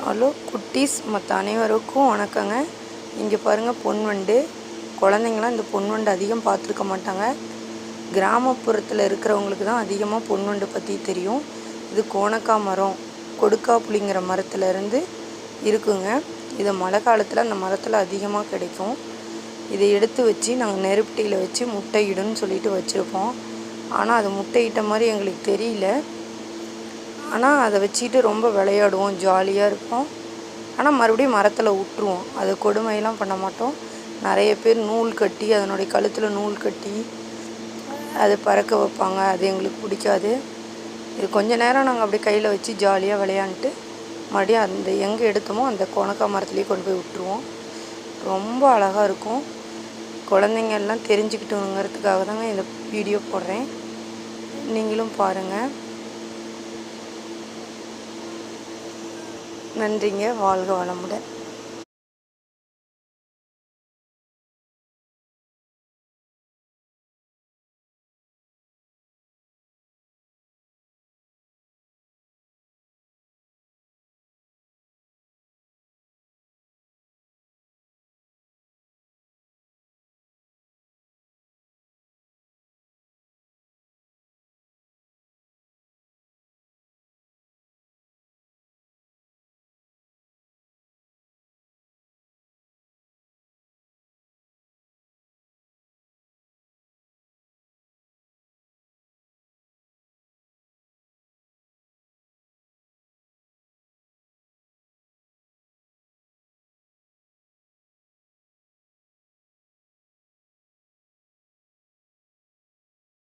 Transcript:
Hello குட்டீஸ், மற்ற அனைவருக்கும் வணக்கங்க. இங்கே பாருங்கள், பொன்வண்டு. குழந்தைங்களாம் இந்த பொன்வண்டு அதிகம் பார்த்துருக்க மாட்டாங்க. கிராமப்புறத்தில் இருக்கிறவங்களுக்கு தான் அதிகமாக பொன்வண்டு பற்றி தெரியும். இது கோணக்காய் மரம், கொடுக்கா புளிங்கிற மரத்துலேருந்து இருக்குங்க. இது மழை காலத்தில் அந்த மரத்தில் அதிகமாக கிடைக்கும். இதை எடுத்து வச்சு நாங்கள் நெருப்பட்டியில் வச்சு முட்டையிடுன்னு சொல்லிட்டு வச்சுருப்போம். ஆனால் அது முட்டையிட்ட மாதிரி எங்களுக்கு தெரியல. ஆனால் அதை வச்சுட்டு ரொம்ப விளையாடுவோம், ஜாலியாக இருப்போம். ஆனால் மறுபடியும் மரத்தில் விட்டுருவோம். அது கொடுமையெல்லாம் பண்ண மாட்டோம். நிறைய பேர் நூல் கட்டி, அதனுடைய கழுத்தில் நூல் கட்டி அதை பறக்க வைப்பாங்க. அது எங்களுக்கு பிடிக்காது. இது கொஞ்ச நேரம் நாங்கள் அப்படியே கையில் வச்சு ஜாலியாக விளையாண்டுட்டு மறுபடியும் அந்த எங்கே எடுத்தோமோ அந்த கோணக்காய் மரத்துலேயே கொண்டு போய் விட்டுருவோம். ரொம்ப அழகாக இருக்கும். குழந்தைங்க எல்லாம் தெரிஞ்சுக்கிட்டுங்கிறதுக்காக தாங்க இந்த வீடியோ போடுறேன். நீங்களும் பாருங்கள். நன்றிங்க. வாழ்க வளமுடன்.